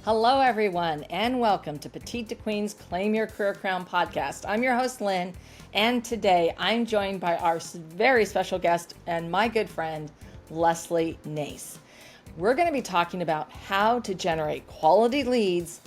Hello, everyone, and welcome to Petite to Queen's Claim Your Career Crown podcast. I'm your host, Lynn, and today I'm joined by our very special guest and my good friend, Lesley Nase. We're going to be talking about how to generate quality leads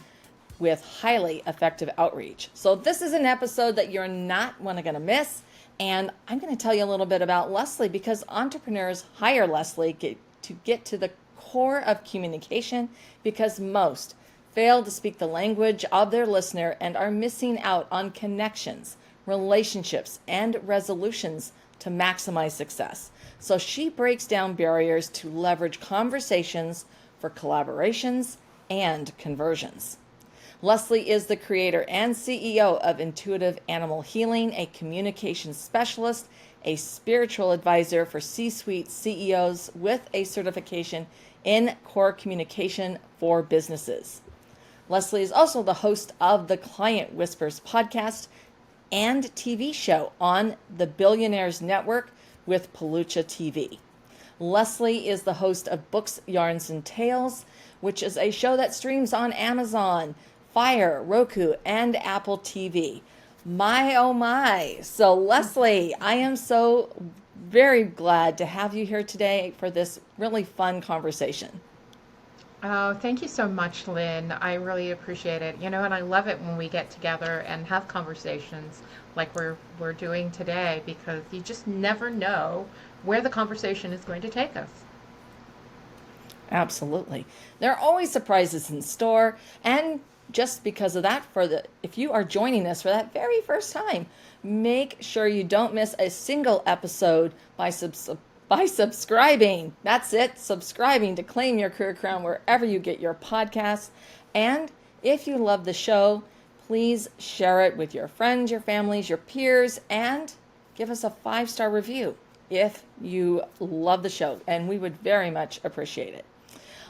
with highly effective outreach. So this is an episode that you're not going to miss, and I'm going to tell you a little bit about Lesley because entrepreneurs hire Lesley to get to the core of communication because most fail to speak the language of their listener and are missing out on connections, relationships, and resolutions to maximize success. So she breaks down barriers to leverage conversations for collaborations and conversions. Lesley is the creator and CEO of Intuitive Animal Healing, a communication specialist, a spiritual advisor for C-suite CEOs with a certification in core communication for businesses. Lesley is also the host of the Client Whispers podcast and TV show on the Billionaires Network with Pelucha TV. Lesley is the host of Books, Yarns, and Tales, which is a show that streams on Amazon, Fire, Roku, and Apple TV. My, oh my. So Lesley, I am so very glad to have you here today for this really fun conversation. Oh, thank you so much, Lynn. I really appreciate it. And I love it when we get together and have conversations like we're doing today because you just never know where the conversation is going to take us. Absolutely. There are always surprises in store, and just because of that, if you are joining us for that very first time, make sure you don't miss a single episode by subscribing. That's it, subscribing to Claim Your Career Crown wherever you get your podcasts. And if you love the show, please share it with your friends, your families, your peers, and give us a 5-star review if you love the show, and we would very much appreciate it.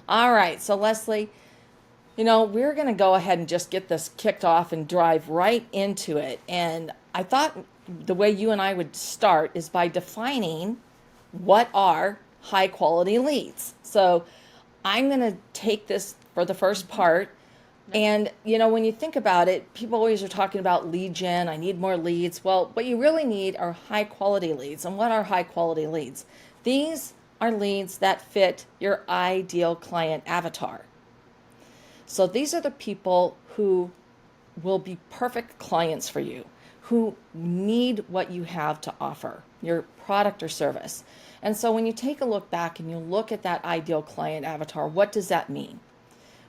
All right, so Lesley, we're going to go ahead and just get this kicked off and drive right into it. And I thought the way you and I would start is by defining what are high quality leads. So I'm going to take this for the first part. And, when you think about it, people always are talking about lead gen. I need more leads. Well, what you really need are high quality leads. And what are high quality leads? These are leads that fit your ideal client avatar. So these are the people who will be perfect clients for you, who need what you have to offer, your product or service. And so when you take a look back and you look at that ideal client avatar, what does that mean?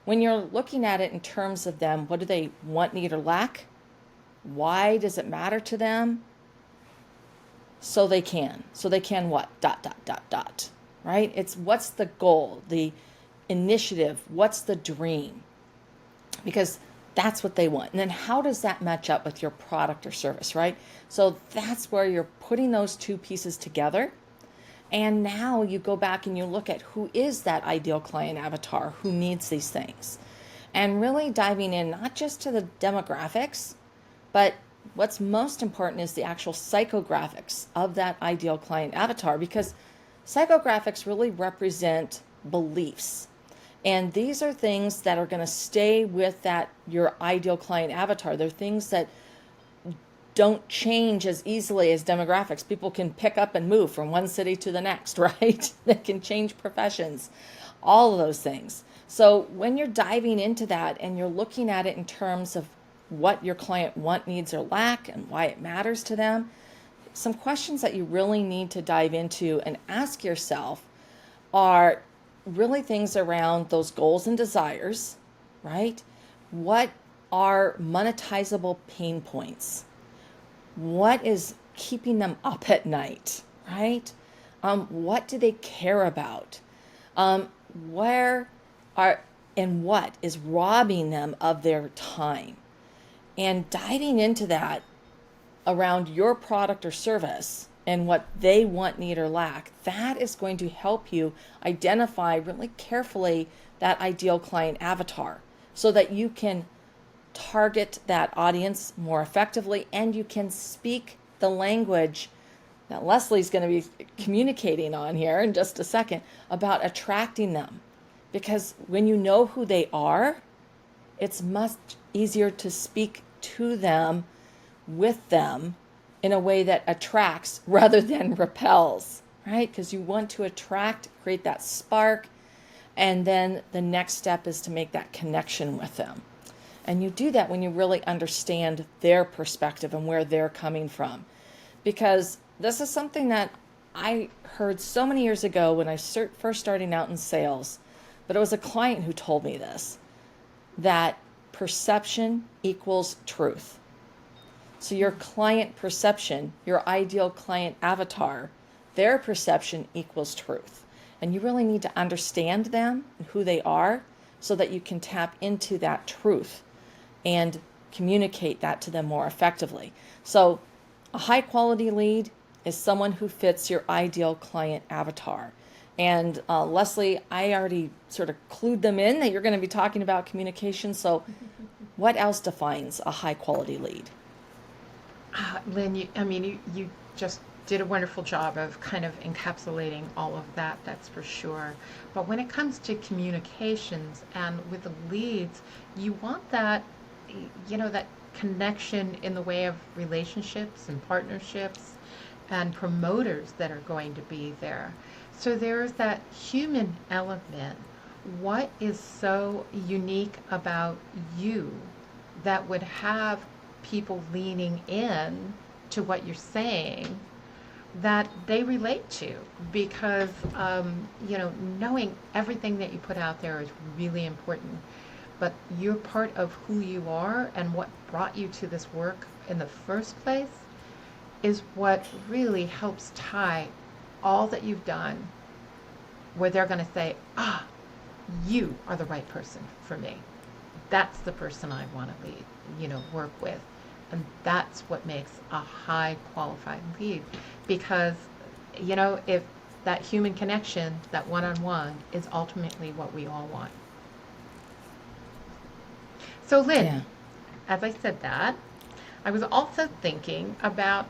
When you're looking at it in terms of them, what do they want, need, or lack? Why does it matter to them? So they can what? ... Right? It's what's the goal, the initiative, what's the dream? Because that's what they want. And then how does that match up with your product or service, right? So that's where you're putting those two pieces together. And now you go back and you look at who is that ideal client avatar, who needs these things. And really diving in not just to the demographics, but what's most important is the actual psychographics of that ideal client avatar, because psychographics really represent beliefs. And these are things that are going to stay with your ideal client avatar. They're things that don't change as easily as demographics. People can pick up and move from one city to the next, right? They can change professions, all of those things. So when you're diving into that and you're looking at it in terms of what your client want, needs, or lack and why it matters to them, some questions that you really need to dive into and ask yourself are really things around those goals and desires, right? What are monetizable pain points? What is keeping them up at night, right? What do they care about? What is robbing them of their time? And diving into that around your product or service and what they want, need, or lack, that is going to help you identify really carefully that ideal client avatar so that you can target that audience more effectively and you can speak the language that Lesley's going to be communicating on here in just a second about attracting them. Because when you know who they are, it's much easier to speak to them, with them, in a way that attracts rather than repels, right? Because you want to attract, create that spark, and then the next step is to make that connection with them. And you do that when you really understand their perspective and where they're coming from. Because this is something that I heard so many years ago when I first starting out in sales, but it was a client who told me this, that perception equals truth. So your client perception, your ideal client avatar, their perception equals truth. And you really need to understand them and who they are so that you can tap into that truth and communicate that to them more effectively. So a high quality lead is someone who fits your ideal client avatar. And Lesley, I already sort of clued them in that you're going to be talking about communication. So what else defines a high quality lead? Lynn, you just did a wonderful job of kind of encapsulating all of that, that's for sure. But when it comes to communications and with the leads, you want that, that connection in the way of relationships and partnerships and promoters that are going to be there. So there's that human element. What is so unique about you that would have people leaning in to what you're saying that they relate to? Because knowing everything that you put out there is really important, but you're part of who you are, and what brought you to this work in the first place is what really helps tie all that you've done, where they're going to say, you are the right person for me. That's the person I want to lead, work with. And that's what makes a high qualified lead. Because, if that human connection, that one-on-one, is ultimately what we all want. So Lynn, Yeah. as I said that, I was also thinking about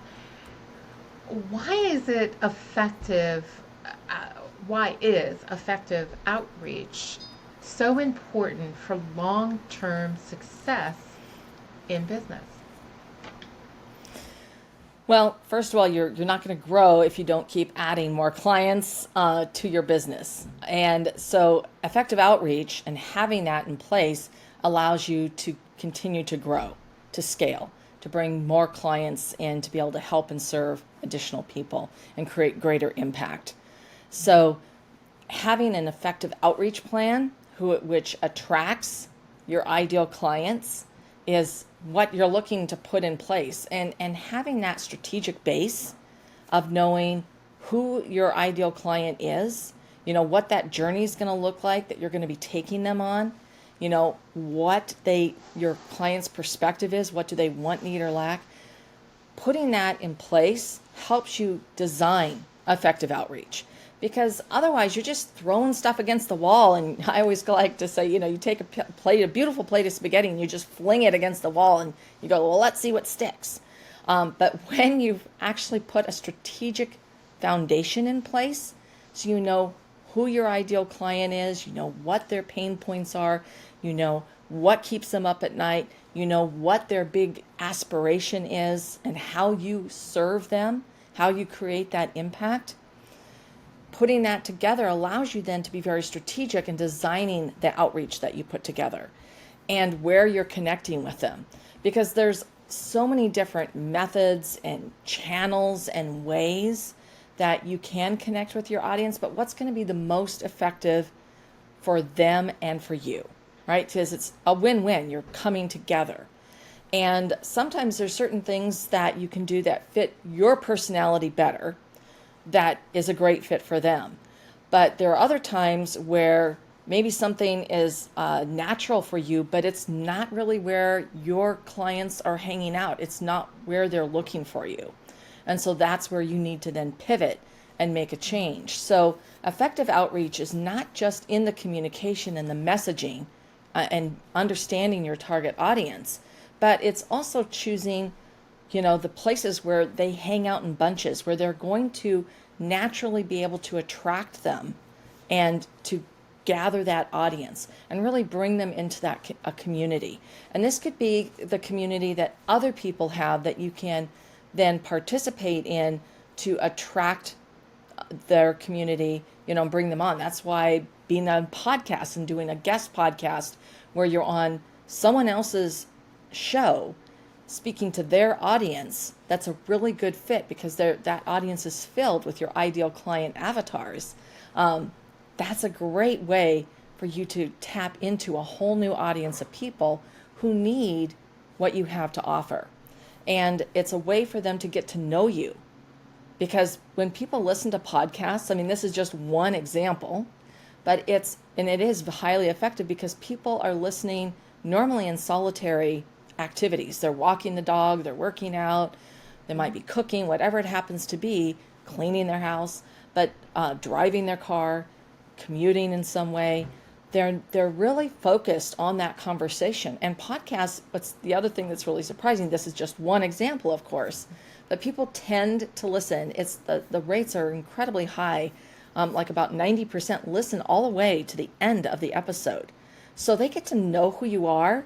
why is effective outreach so important for long-term success in business? Well, first of all, you're not going to grow if you don't keep adding more clients to your business. And so effective outreach and having that in place allows you to continue to grow, to scale, to bring more clients in, to be able to help and serve additional people and create greater impact. So having an effective outreach plan which attracts your ideal clients is what you're looking to put in place. And having that strategic base of knowing who your ideal client is, what that journey is going to look like that you're going to be taking them on, what your client's perspective is, what do they want, need, or lack. Putting that in place helps you design effective outreach. Because otherwise you're just throwing stuff against the wall. And I always like to say, you take a beautiful plate of spaghetti and you just fling it against the wall and you go, well, let's see what sticks. But when you've actually put a strategic foundation in place, so you know who your ideal client is, you know what their pain points are, you know what keeps them up at night, you know what their big aspiration is and how you serve them, how you create that impact. Putting that together allows you then to be very strategic in designing the outreach that you put together and where you're connecting with them. Because there's so many different methods and channels and ways that you can connect with your audience, but what's going to be the most effective for them and for you, right? Because it's a win-win. You're coming together. And sometimes there's certain things that you can do that fit your personality better, that is a great fit for them. But there are other times where maybe something is natural for you, but it's not really where your clients are hanging out. It's not where they're looking for you. And so that's where you need to then pivot and make a change. So effective outreach is not just in the communication and the messaging and understanding your target audience, but it's also choosing the places where they hang out in bunches, where they're going to naturally be able to attract them and to gather that audience and really bring them into that a community. And this could be the community that other people have that you can then participate in to attract their community, and bring them on. That's why being on podcasts and doing a guest podcast where you're on someone else's show speaking to their audience, that's a really good fit because that audience is filled with your ideal client avatars. That's a great way for you to tap into a whole new audience of people who need what you have to offer. And it's a way for them to get to know you. Because when people listen to podcasts, I mean, this is just one example, but it is highly effective because people are listening normally in solitary activities. They're walking the dog, they're working out, they might be cooking, whatever it happens to be, cleaning their house, but driving their car, commuting in some way. They're really focused on that conversation. And podcasts, what's the other thing that's really surprising, this is just one example, of course, but people tend to listen. It's the rates are incredibly high, like about 90% listen all the way to the end of the episode. So they get to know who you are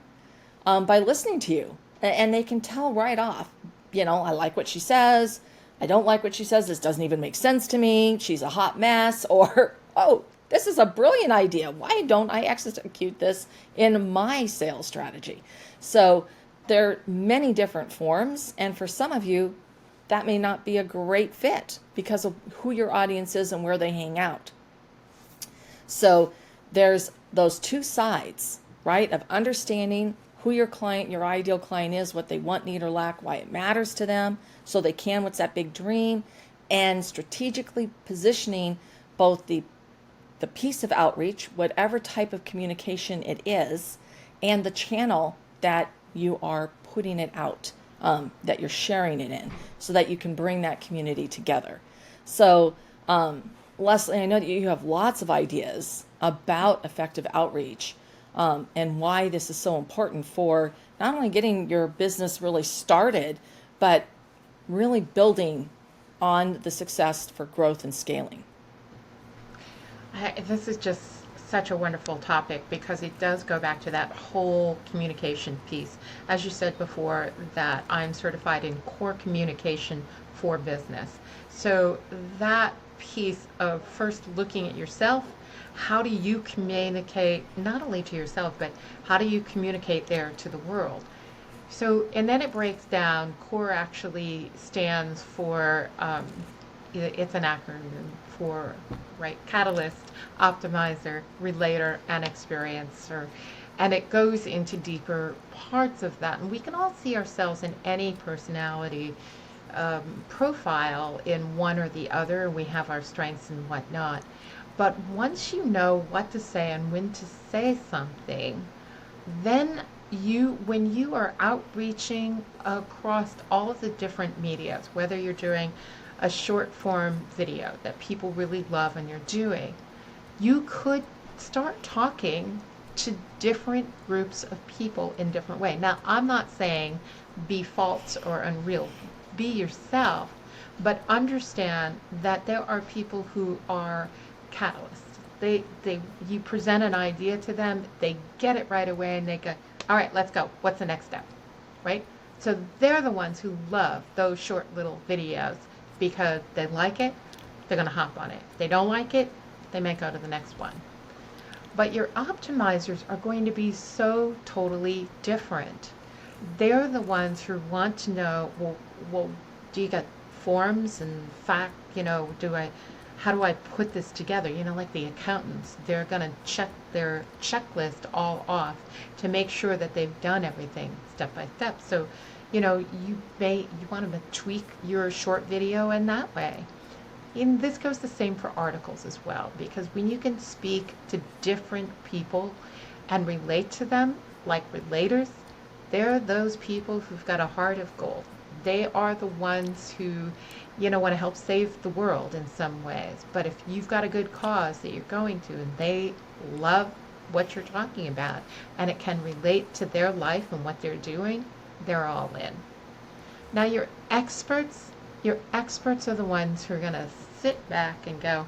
by listening to you. And they can tell right off, I like what she says. I don't like what she says. This doesn't even make sense to me. She's a hot mess. Or, oh, this is a brilliant idea. Why don't I execute this in my sales strategy? So there are many different forms. And for some of you, that may not be a great fit because of who your audience is and where they hang out. So there's those two sides, right, of understanding who your client, your ideal client is, what they want, need, or lack, why it matters to them, so they can, what's that big dream, and strategically positioning both the piece of outreach, whatever type of communication it is, and the channel that you are putting it out, that you're sharing it in, so that you can bring that community together. So, Lesley, I know that you have lots of ideas about effective outreach, and why this is so important for not only getting your business really started, but really building on the success for growth and scaling. This is just such a wonderful topic because it does go back to that whole communication piece. As you said before, that I'm certified in core communication for business. So that piece of first looking at yourself, how do you communicate not only to yourself, but how do you communicate there to the world? So, and then it breaks down, core actually stands for, it's an acronym for, right, catalyst, optimizer, relator, and experiencer. And it goes into deeper parts of that. And we can all see ourselves in any personality profile in one or the other. We have our strengths and whatnot. But once you know what to say and when to say something, then when you are outreaching across all of the different medias, whether you're doing a short form video that people really love and you're doing, you could start talking to different groups of people in different ways. Now, I'm not saying be false or unreal. Be yourself, but understand that there are people who are catalysts. You present an idea to them, they get it right away, and they go, all right, let's go. What's the next step, right? So they're the ones who love those short little videos because they like it, they're going to hop on it. If they don't like it, they may go to the next one. But your optimizers are going to be so totally different. They're the ones who want to know, well, do you got forms and fact, how do I put this together? Like the accountants, they're going to check their checklist all off to make sure that they've done everything step by step. So, you want to tweak your short video in that way. And this goes the same for articles as well, because when you can speak to different people and relate to them like relators, they're those people who've got a heart of gold. They are the ones who, want to help save the world in some ways. But if you've got a good cause that you're going to and they love what you're talking about and it can relate to their life and what they're doing, they're all in. Now your experts are the ones who are going to sit back and go,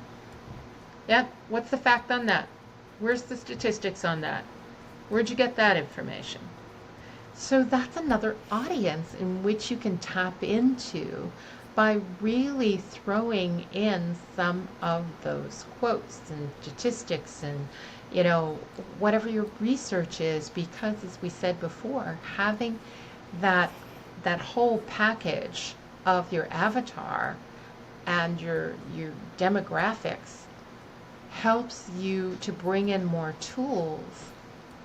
yep, what's the fact on that? Where's the statistics on that? Where'd you get that information? So that's another audience in which you can tap into by really throwing in some of those quotes and statistics and, whatever your research is, because as we said before, having that that whole package of your avatar and your demographics helps you to bring in more tools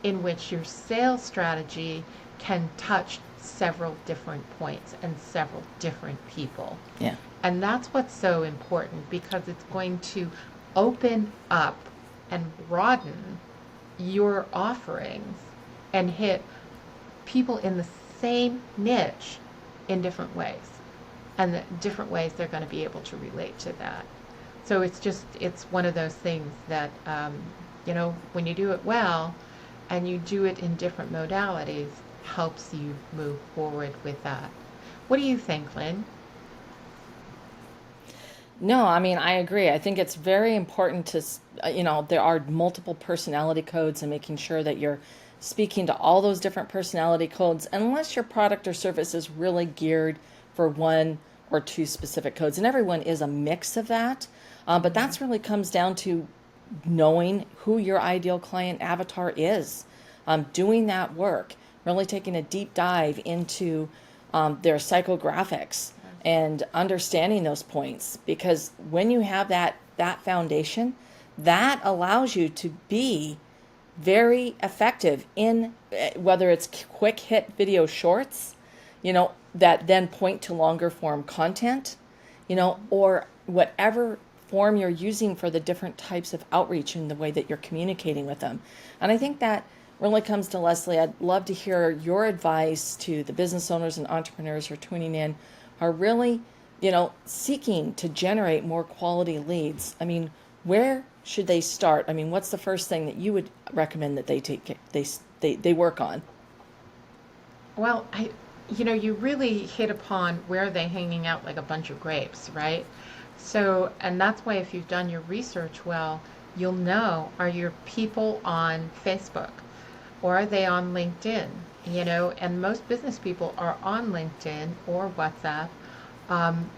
in which your sales strategy can touch several different points and several different people. Yeah. And that's what's so important, because it's going to open up and broaden your offerings and hit people in the same niche in different ways. And the different ways they're going to be able to relate to that. So it's one of those things that, when you do it well and you do it in different modalities, helps you move forward with that. What do you think, Lynn? No, I mean, I agree. I think it's very important to, there are multiple personality codes, and making sure that you're speaking to all those different personality codes, unless your product or service is really geared for one or two specific codes. And everyone is a mix of that. But that's really comes down to knowing who your ideal client avatar is, doing that work, really taking a deep dive into their psychographics and understanding those points. Because when you have that foundation, that allows you to be very effective in whether it's quick hit video shorts, that then point to longer form content, or whatever form you're using for the different types of outreach and the way that you're communicating with them. And I think that really comes to Lesley. I'd love to hear your advice to the business owners and entrepreneurs who are tuning in, are really, seeking to generate more quality leads. I mean, where should they start? I mean, what's the first thing that you would recommend that they work on? Well, you really hit upon where they're hanging out like a bunch of grapes, right? So, and that's why if you've done your research well, you'll know, are your people on Facebook or are they on LinkedIn? And most business people are on LinkedIn or WhatsApp.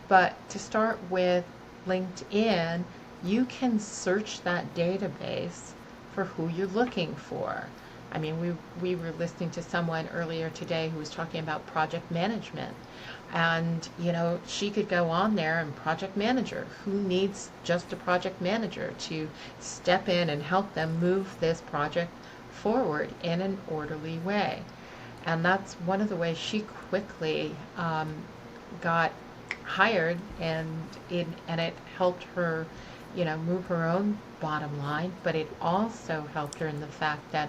But to start with LinkedIn, you can search that database for who you're looking for. I mean, we were listening to someone earlier today who was talking about project management. And, she could go on there and project manager. Who needs just a project manager to step in and help them move this project forward in an orderly way? And that's one of the ways she quickly got hired, and it helped her, move her own bottom line. But it also helped her in the fact that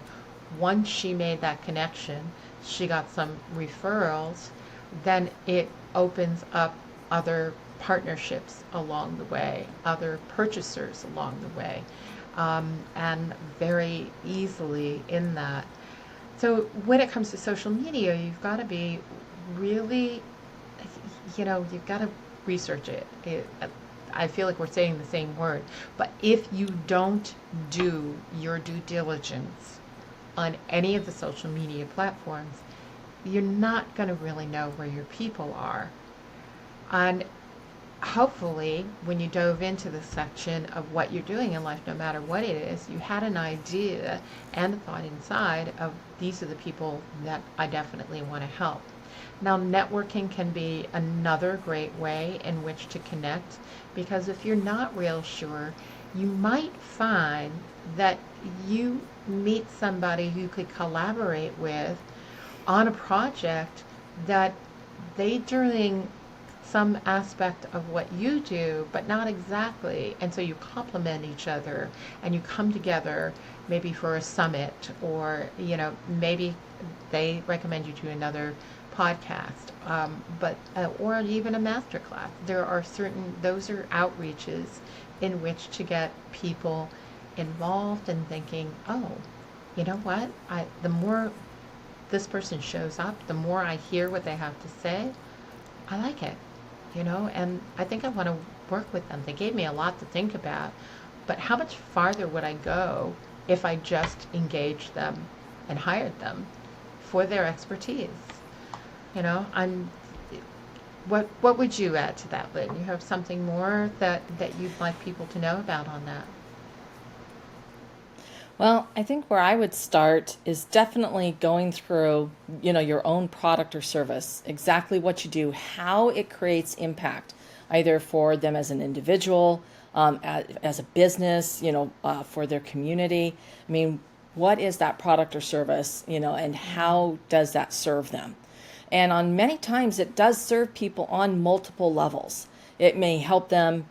once she made that connection, she got some referrals, then it opens up other partnerships along the way, other purchasers along the way, and very easily in that. So when it comes to social media, you've got to be really, you've got to research it. I feel like we're saying the same word, but if you don't do your due diligence on any of the social media platforms, you're not going to really know where your people are. And hopefully, when you dove into the section of what you're doing in life, no matter what it is, you had an idea and a thought inside of, these are the people that I definitely want to help. Now, networking can be another great way in which to connect, because if you're not real sure, you might find that you meet somebody who could collaborate with on a project that they doing some aspect of what you do, but not exactly. And so you complement each other and you come together maybe for a summit, or, maybe they recommend you to another podcast, or even a master class. Those are outreaches in which to get people involved and thinking, oh, you know what? The more this person shows up, the more I hear what they have to say, I like it, and I think I want to work with them. They gave me a lot to think about, but how much farther would I go if I just engaged them and hired them for their expertise. You know, what would you add to that, Lynn? You have something more that you'd like people to know about on that? Well, I think where I would start is definitely going through, your own product or service, exactly what you do, how it creates impact, either for them as an individual, as a business, for their community. I mean, what is that product or service, and how does that serve them? And on many times, it does serve people on multiple levels. It may help them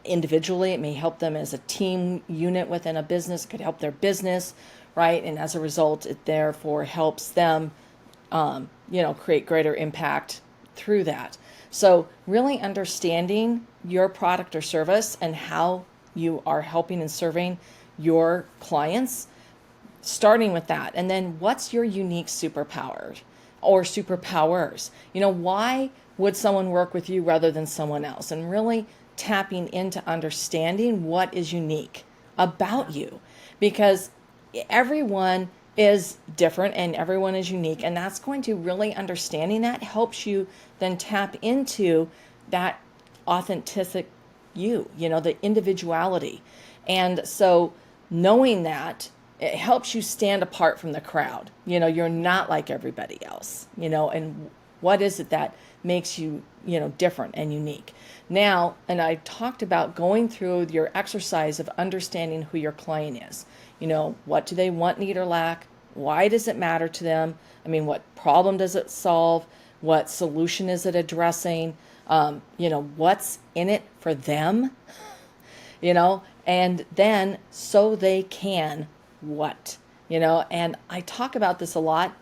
individually. It may help them as a team unit within a business. It could help their business, right? And as a result, it therefore helps them, create greater impact through that. So really understanding your product or service and how you are helping and serving your clients, starting with that. And then what's your unique superpower or superpowers? Why would someone work with you rather than someone else? And really tapping into understanding what is unique about you, because everyone is different and everyone is unique, and that's going to really understanding that helps you then tap into that authentic the individuality. And so knowing that, it helps you stand apart from the crowd. You're not like everybody else, and what is it that makes you, different and unique? Now, and I talked about going through your exercise of understanding who your client is. What do they want, need, or lack? Why does it matter to them? I mean, what problem does it solve? What solution is it addressing? What's in it for them? And then so they can what? And I talk about this a lot.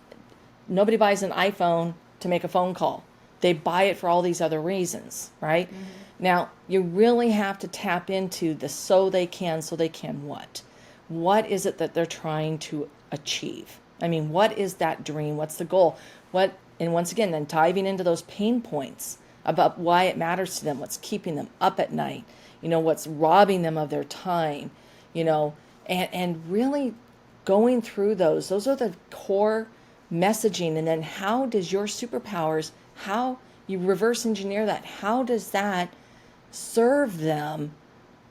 Nobody buys an iPhone to make a phone call. They buy it for all these other reasons, right? Mm-hmm. Now, you really have to tap into the so they can what? What is it that they're trying to achieve? I mean, what is that dream? What's the goal? And once again, then diving into those pain points about why it matters to them, what's keeping them up at night, what's robbing them of their time, and really going through those. Those are the core messaging. And then how does your superpowers, how you reverse engineer that, how does that serve them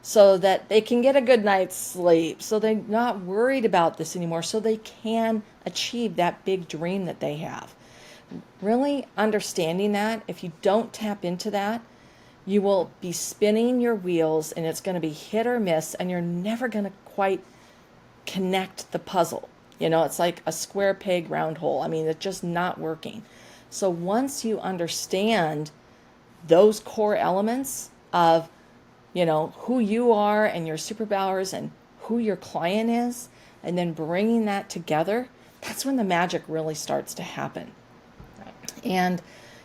so that they can get a good night's sleep, so they're not worried about this anymore, so they can achieve that big dream that they have? Really understanding that, if you don't tap into that, you will be spinning your wheels and it's going to be hit or miss, and you're never going to quite connect the puzzle. It's like a square peg, round hole. I mean, it's just not working. So once you understand those core elements of, who you are and your superpowers and who your client is, and then bringing that together, that's when the magic really starts to happen. Right. And,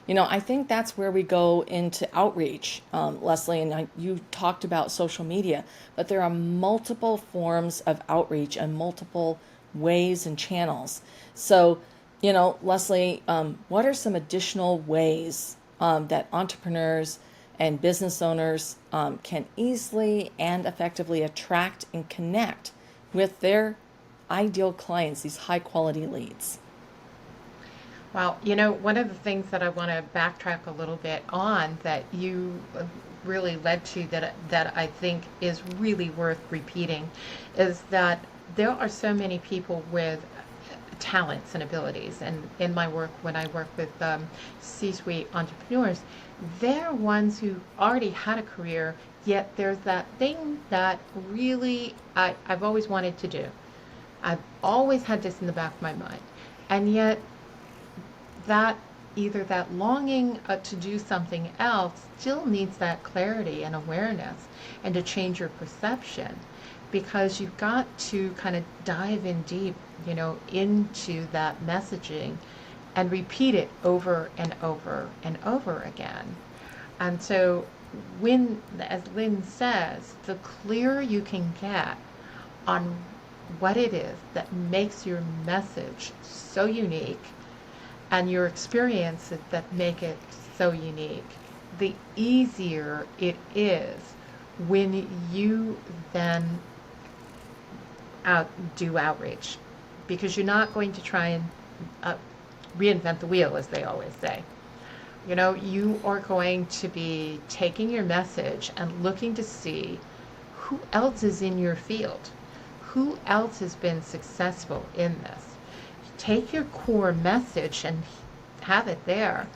I think that's where we go into outreach, Lesley, and you talked about social media, but there are multiple forms of outreach and multiple ways and channels. So, Lesley, what are some additional ways that entrepreneurs and business owners can easily and effectively attract and connect with their ideal clients, these high quality leads? Well, one of the things that I want to backtrack a little bit on that you really led to that I think is really worth repeating is that there are so many people with talents and abilities. And in my work, when I work with C-suite entrepreneurs, they're ones who already had a career, yet there's that thing that really I've always wanted to do. I've always had this in the back of my mind. And yet that either that longing to do something else still needs that clarity and awareness and to change your perception, because you've got to kind of dive in deep, into that messaging and repeat it over and over and over again. And so when, as Lynn says, the clearer you can get on what it is that makes your message so unique and your experiences that make it so unique, the easier it is when you then do outreach, because you're not going to try and uh, reinvent the wheel, as they always say. You know, you are going to be taking your message and looking to see who else is in your field, who else has been successful in this. Take your core message and have it there.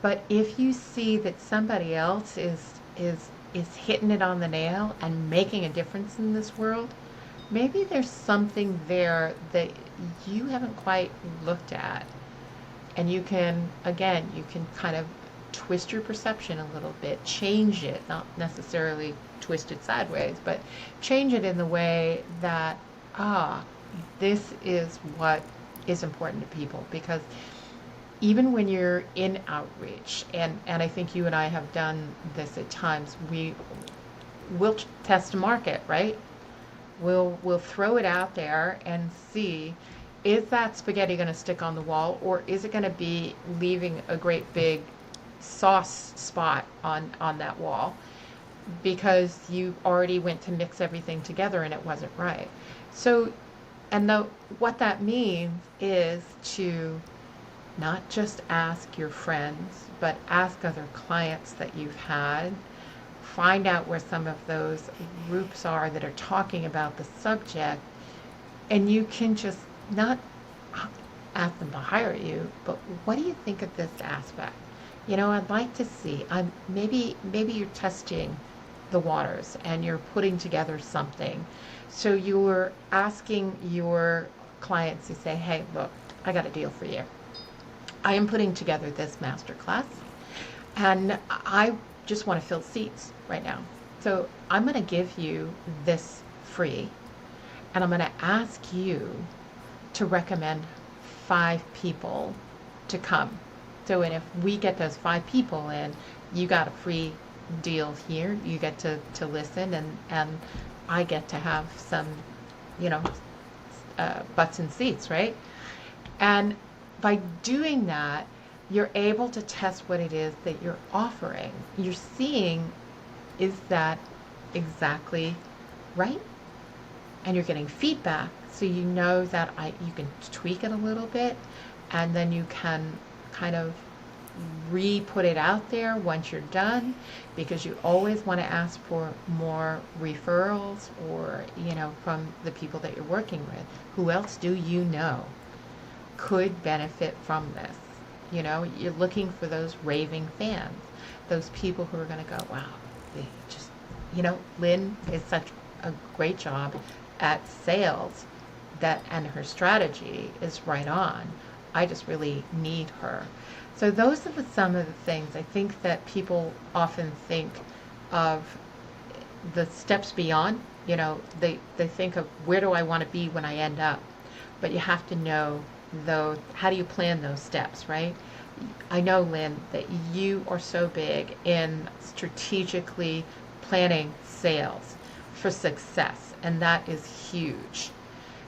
But if you see that somebody else is hitting it on the nail and making a difference in this world, maybe there's something there that you haven't quite looked at. And you can, again, you can kind of twist your perception a little bit, change it, not necessarily twist it sideways, but change it in the way that, this is what is important to people. Because even when you're in outreach, and I think you and I have done this at times, we'll test a market, right? We'll throw it out there and see, is that spaghetti going to stick on the wall, or is it going to be leaving a great big sauce spot on that wall because you already went to mix everything together and it wasn't right. So, and what that means is to not just ask your friends, but ask other clients that you've had. Find out where some of those groups are that are talking about the subject, and you can just not ask them to hire you, but what do you think of this aspect? You know, I'd like to see. Maybe you're testing the waters and you're putting together something. So you're asking your clients to say, hey, look, I got a deal for you. I am putting together this master class, and I just want to fill seats right now. So I'm going to give you this free, and I'm going to ask you to recommend 5 people to come. So, and if we get those 5 people in, you got a free deal here. You get to listen, and I get to have some, butts in seats, right? And by doing that, you're able to test what it is that you're offering. You're seeing, is that exactly right? And you're getting feedback, so you know that you can tweak it a little bit, and then you can kind of re-put it out there once you're done, because you always want to ask for more referrals, or from the people that you're working with. Who else do you know could benefit from this? You're looking for those raving fans, those people who are going to go, wow, they just, Lynn is such a great job at sales, and her strategy is right on. I just really need her. So those are some of the things I think that people often think of, the steps beyond. They think of, where do I want to be when I end up? But you have to know, though, how do you plan those steps, right? I know, Lynn, that you are so big in strategically planning sales for success, and that is huge.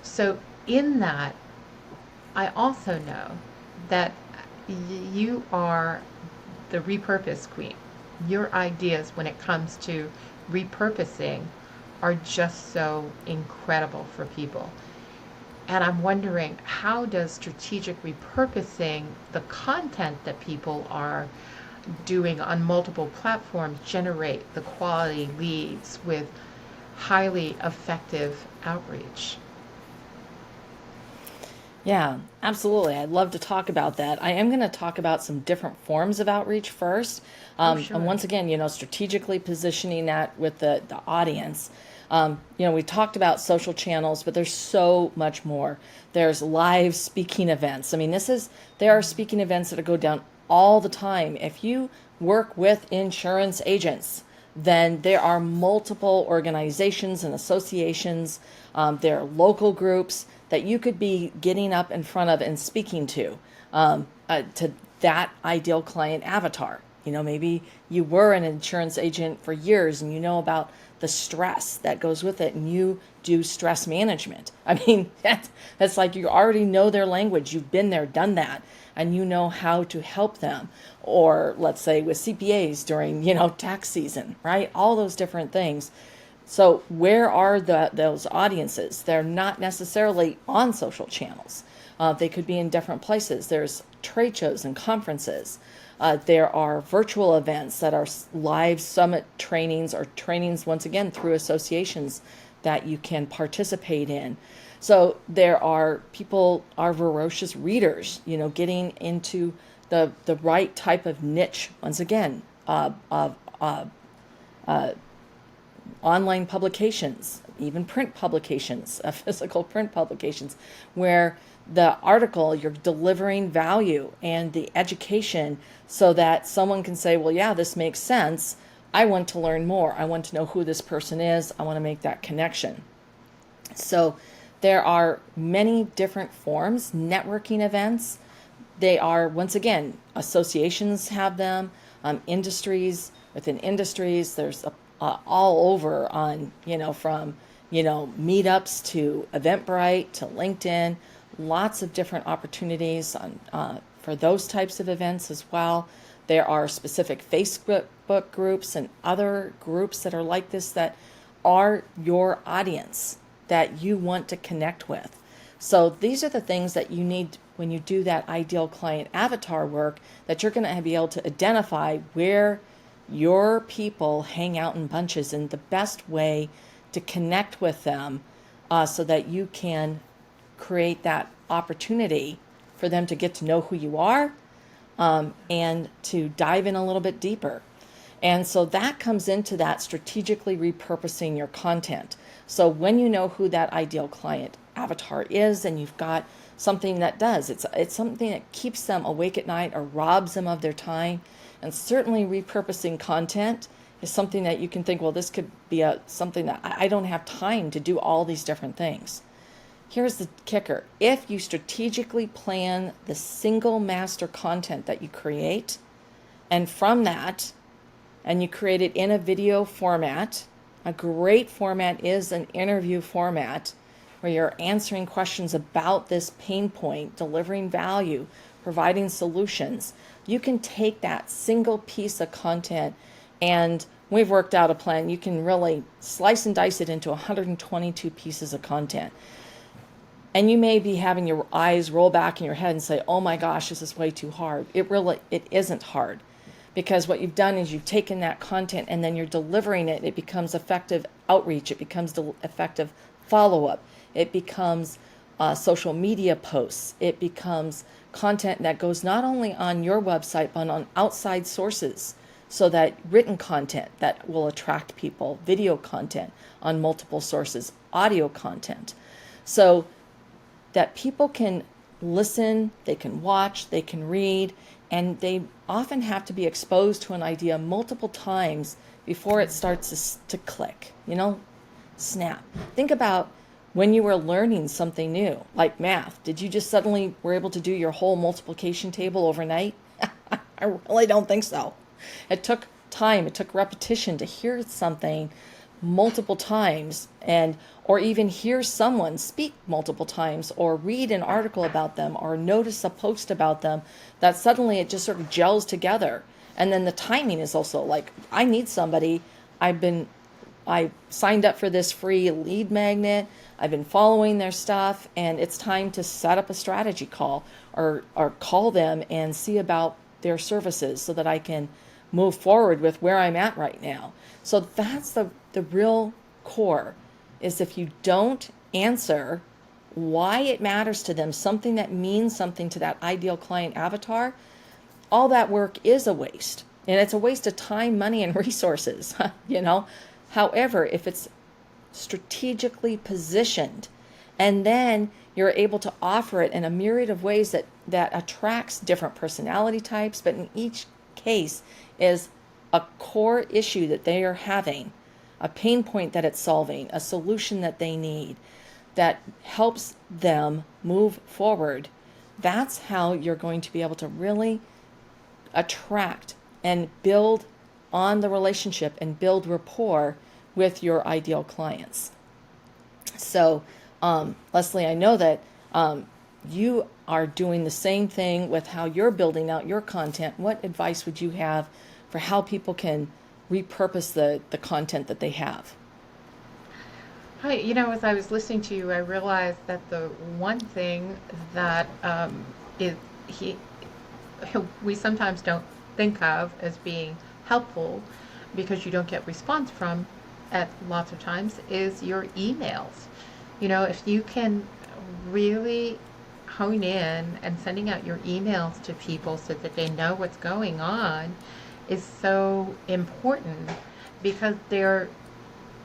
So in that, I also know that you are the repurpose queen. Your ideas when it comes to repurposing are just so incredible for people. And I'm wondering, how does strategic repurposing the content that people are doing on multiple platforms generate the quality leads with highly effective outreach? Yeah, absolutely. I'd love to talk about that. I am going to talk about some different forms of outreach first. Sure. And once again, strategically positioning that with the audience. We talked about social channels, but there's so much more. There's live speaking events. I mean, there are speaking events that go down all the time. If you work with insurance agents, then there are multiple organizations and associations. There are local groups that you could be getting up in front of and speaking to that ideal client avatar. Maybe you were an insurance agent for years and you know about the stress that goes with it, and you do stress management. I mean, that's like, you already know their language. You've been there, done that, and you know how to help them. Or let's say with CPAs during, tax season, right? All those different things. So where are those audiences? They're not necessarily on social channels. They could be in different places. There's trade shows and conferences. There are virtual events that are live summit trainings or trainings, once again, through associations that you can participate in. So there are people are voracious readers, getting into the right type of niche, once again, of online publications, even print publications, physical print publications, where the article, you're delivering value and the education so that someone can say, well, yeah, this makes sense. I want to learn more. I want to know who this person is. I want to make that connection. So there are many different forms, networking events. They are, once again, associations have them, industries, within industries, there's all over on, from, meetups to Eventbrite to LinkedIn, lots of different opportunities for those types of events as well. There are specific Facebook groups and other groups that are like this that are your audience that you want to connect with. So these are the things that you need when you do that ideal client avatar work, that you're going to be able to identify where your people hang out in bunches and the best way to connect with them so that you can create that opportunity for them to get to know who you are and to dive in a little bit deeper. And so that comes into that strategically repurposing your content. So when you know who that ideal client avatar is and you've got something that does, it's something that keeps them awake at night or robs them of their time. And certainly repurposing content is something that you can think, well, this could be something that I don't have time to do all these different things. Here's the kicker. If you strategically plan the single master content that you create, and from that, and you create it in a video format, a great format is an interview format where you're answering questions about this pain point, delivering value, providing solutions. You can take that single piece of content, and we've worked out a plan. You can really slice and dice it into 122 pieces of content. And you may be having your eyes roll back in your head and say, oh my gosh, this is way too hard. It isn't hard, because what you've done is you've taken that content and then you're delivering it. It becomes effective outreach. It becomes effective follow-up. It becomes social media posts. It becomes content that goes not only on your website, but on outside sources. So that written content that will attract people, video content on multiple sources, audio content. So that people can listen, they can watch, they can read, and they often have to be exposed to an idea multiple times before it starts to click, snap. Think about when you were learning something new, like math. Did you just suddenly were able to do your whole multiplication table overnight? I really don't think so. It took time, it took repetition to hear something multiple times, or even hear someone speak multiple times, or read an article about them, or notice a post about them, that suddenly it just sort of gels together. And then the timing is also like, I need somebody. I signed up for this free lead magnet. I've been following their stuff, and it's time to set up a strategy call or call them and see about their services so that I can move forward with where I'm at right now. So that's the real core, is if you don't answer why it matters to them, something that means something to that ideal client avatar, all that work is a waste. And it's a waste of time, money, and resources, However, if it's strategically positioned, and then you're able to offer it in a myriad of ways that attracts different personality types, but in each case is a core issue that they are having, a pain point that it's solving, a solution that they need that helps them move forward, that's how you're going to be able to really attract and build on the relationship and build rapport with your ideal clients. So, Lesley, I know that you are doing the same thing with how you're building out your content. What advice would you have for how people can repurpose the content that they have? Hi, as I was listening to you, I realized that the one thing that is he we sometimes don't think of as being helpful because you don't get response from at lots of times is your emails. If you can really hone in and sending out your emails to people so that they know what's going on is so important because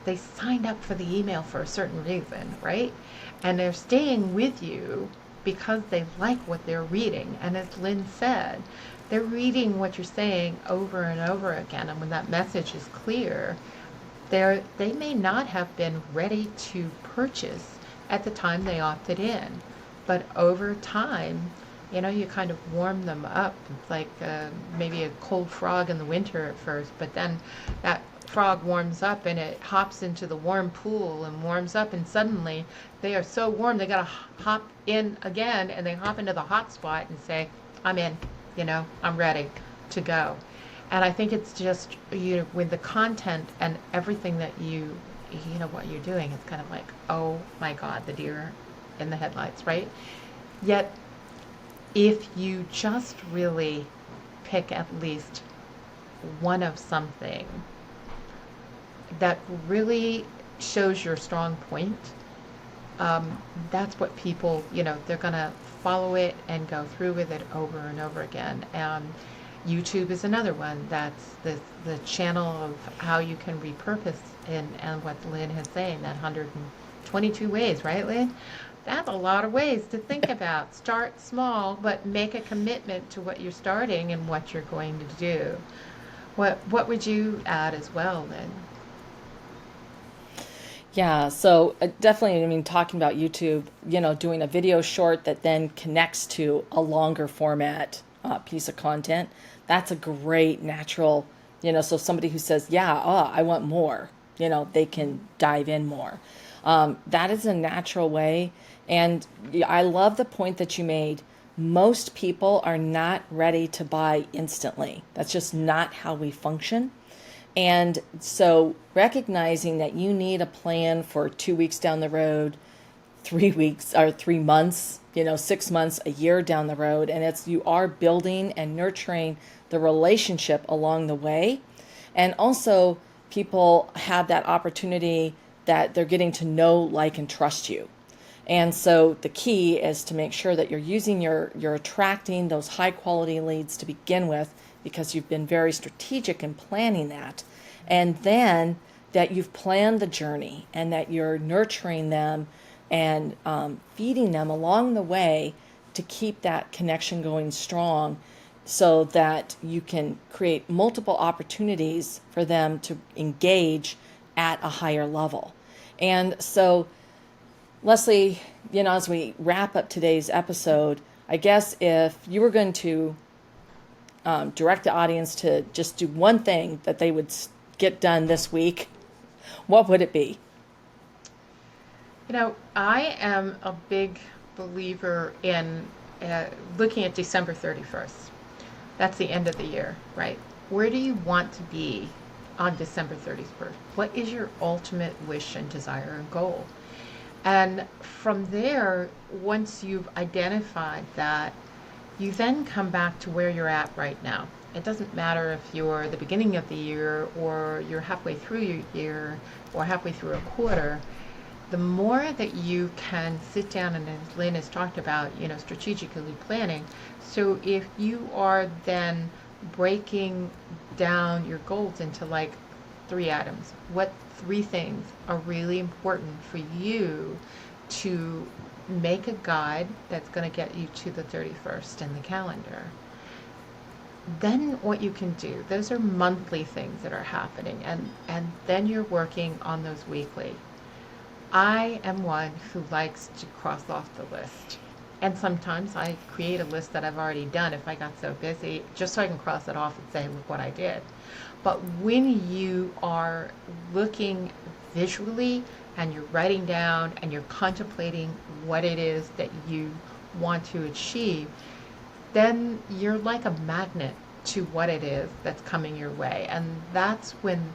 they signed up for the email for a certain reason, right? And they're staying with you because they like what they're reading. And as Lynn said, they're reading what you're saying over and over again. And when that message is clear, they may not have been ready to purchase at the time they opted in. But over time, you kind of warm them up. It's like maybe a cold frog in the winter at first, but then that frog warms up and it hops into the warm pool and warms up, and suddenly they are so warm they got to hop in again, and they hop into the hot spot and say, I'm in, I'm ready to go. And I think it's just, with the content and everything that what you're doing, it's kind of like, oh my God, the deer in the headlights, right? Yet, if you just really pick at least one of something that really shows your strong point, that's what people, they're going to follow it and go through with it over and over again. And YouTube is another one. That's the channel of how you can repurpose and what Lynn is saying, that 122 ways, right, Lynn? That's a lot of ways to think about. Start small, but make a commitment to what you're starting and what you're going to do. What would you add as well, Lynn? Yeah, so definitely, I mean, talking about YouTube, doing a video short that then connects to a longer format piece of content, that's a great natural, so somebody who says, yeah, oh, I want more, they can dive in more. That is a natural way. And I love the point that you made. Most people are not ready to buy instantly. That's just not how we function. And so recognizing that you need a plan for 2 weeks down the road, 3 weeks or 3 months, 6 months, a year down the road. And you are building and nurturing the relationship along the way. And also people have that opportunity that they're getting to know, like, and trust you. And so the key is to make sure that you're attracting those high quality leads to begin with, because you've been very strategic in planning that. And then that you've planned the journey and that you're nurturing them and feeding them along the way to keep that connection going strong, so that you can create multiple opportunities for them to engage at a higher level. And so, Lesley, as we wrap up today's episode, I guess if you were going to direct the audience to just do one thing that they would get done this week, what would it be? I am a big believer in looking at December 31st. That's the end of the year, right? Where do you want to be on December 31st? What is your ultimate wish and desire and goal? And from there, once you've identified that, you then come back to where you're at right now. It doesn't matter if you're the beginning of the year or you're halfway through your year or halfway through a quarter. The more that you can sit down, and as Lynn has talked about, strategically planning. So if you are then breaking down your goals into like 3 items, what 3 things are really important for you to make a guide that's going to get you to the 31st in the calendar? Then what you can do, those are monthly things that are happening, and then you're working on those weekly. I am one who likes to cross off the list. And sometimes I create a list that I've already done if I got so busy, just so I can cross it off and say, look what I did. But when you are looking visually and you're writing down and you're contemplating what it is that you want to achieve, then you're like a magnet to what it is that's coming your way. And that's when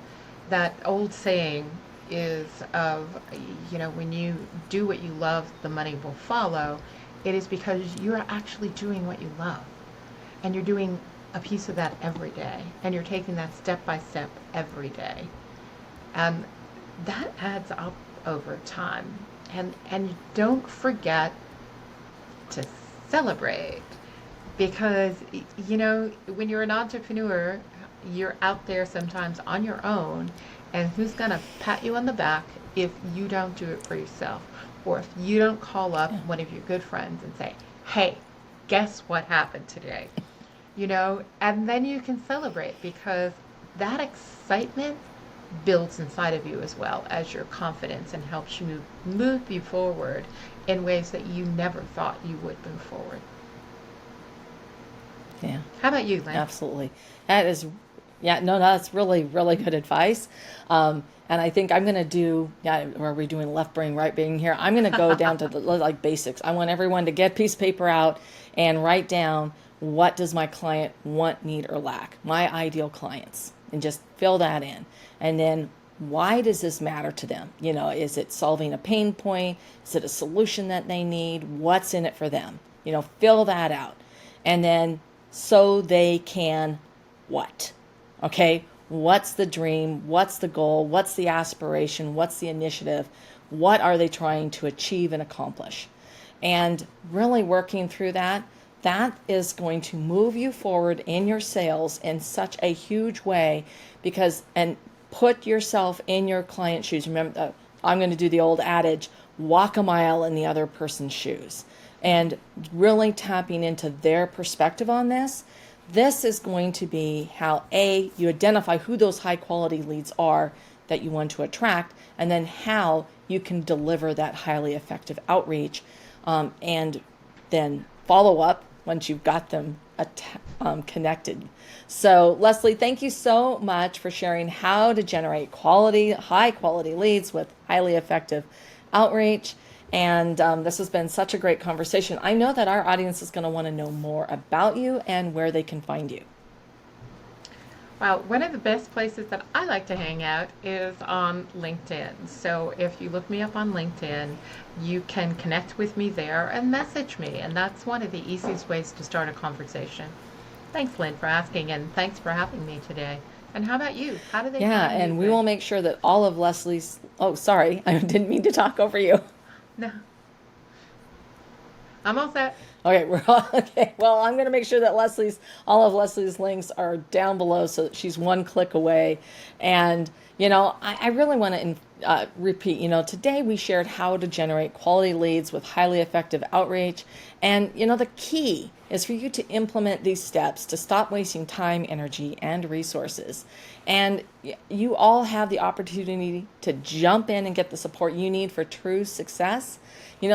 that old saying is of, when you do what you love, the money will follow. It is because you're actually doing what you love. And you're doing a piece of that every day. And you're taking that step by step every day. And that adds up over time. And don't forget to celebrate. Because, when you're an entrepreneur, you're out there sometimes on your own, and who's going to pat you on the back if you don't do it for yourself, or if you don't call up one of your good friends and say, hey, guess what happened today? And then you can celebrate, because that excitement builds inside of you as well as your confidence, and helps you move you forward in ways that you never thought you would move forward. Yeah. How about you, Lynn? Absolutely. That's really, really good advice. And I think I'm going to do, are we doing left brain, right brain here? I'm going to go down to the basics. I want everyone to get a piece of paper out and write down, what does my client want, need, or lack? My ideal clients, and just fill that in. And then, why does this matter to them? Is it solving a pain point? Is it a solution that they need? What's in it for them? Fill that out. And then, so they can what? Okay, what's the dream? What's the goal? What's the aspiration? What's the initiative? What are they trying to achieve and accomplish? And really working through that is going to move you forward in your sales in such a huge way, and put yourself in your client's shoes. Remember, I'm going to do the old adage, walk a mile in the other person's shoes. And really tapping into their perspective on this. This is going to be how, you identify who those high quality leads are that you want to attract, and then how you can deliver that highly effective outreach, and then follow up once you've got them connected. So, Lesley, thank you so much for sharing how to generate high quality leads with highly effective outreach. And this has been such a great conversation. I know that our audience is going to want to know more about you and where they can find you. Well, one of the best places that I like to hang out is on LinkedIn. So if you look me up on LinkedIn, you can connect with me there and message me. And that's one of the easiest ways to start a conversation. Thanks, Lynn, for asking, and thanks for having me today. And how about you? How do they find you? And we will make sure that all of Lesley's... Oh, sorry. I didn't mean to talk over you. No. I'm all set. Okay, okay. Well, I'm going to make sure that all of Lesley's links are down below, so that she's one click away. And, I really want to repeat, today we shared how to generate quality leads with highly effective outreach. And, the key is for you to implement these steps to stop wasting time, energy, and resources. And you all have the opportunity to jump in and get the support you need for true success.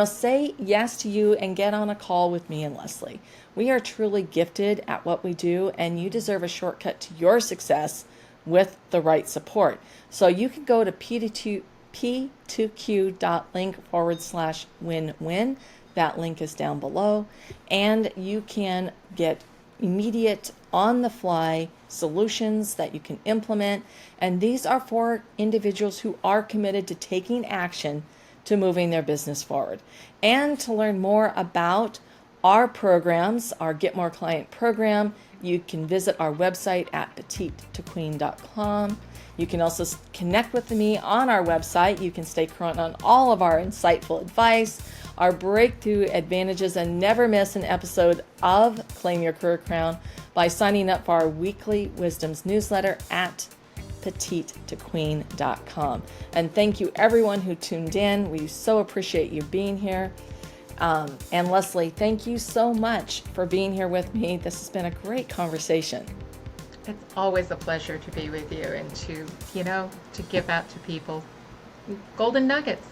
Say yes to you and get on a call with me and Lesley. We are truly gifted at what we do, and you deserve a shortcut to your success with the right support. So you can go to p2q.link/win-win. That link is down below, and you can get immediate, on-the-fly solutions that you can implement. And these are for individuals who are committed to taking action to moving their business forward. And to learn more about our programs, our Get More Client program, you can visit our website at petitetoqueen.com. You can also connect with me on our website. You can stay current on all of our insightful advice, our breakthrough advantages, and never miss an episode of Claim Your Career Crown by signing up for our weekly Wisdoms newsletter at petitetoqueen.com. And thank you everyone who tuned in. We so appreciate you being here. And Lesley, thank you so much for being here with me. This has been a great conversation. It's always a pleasure to be with you and to give out to people golden nuggets.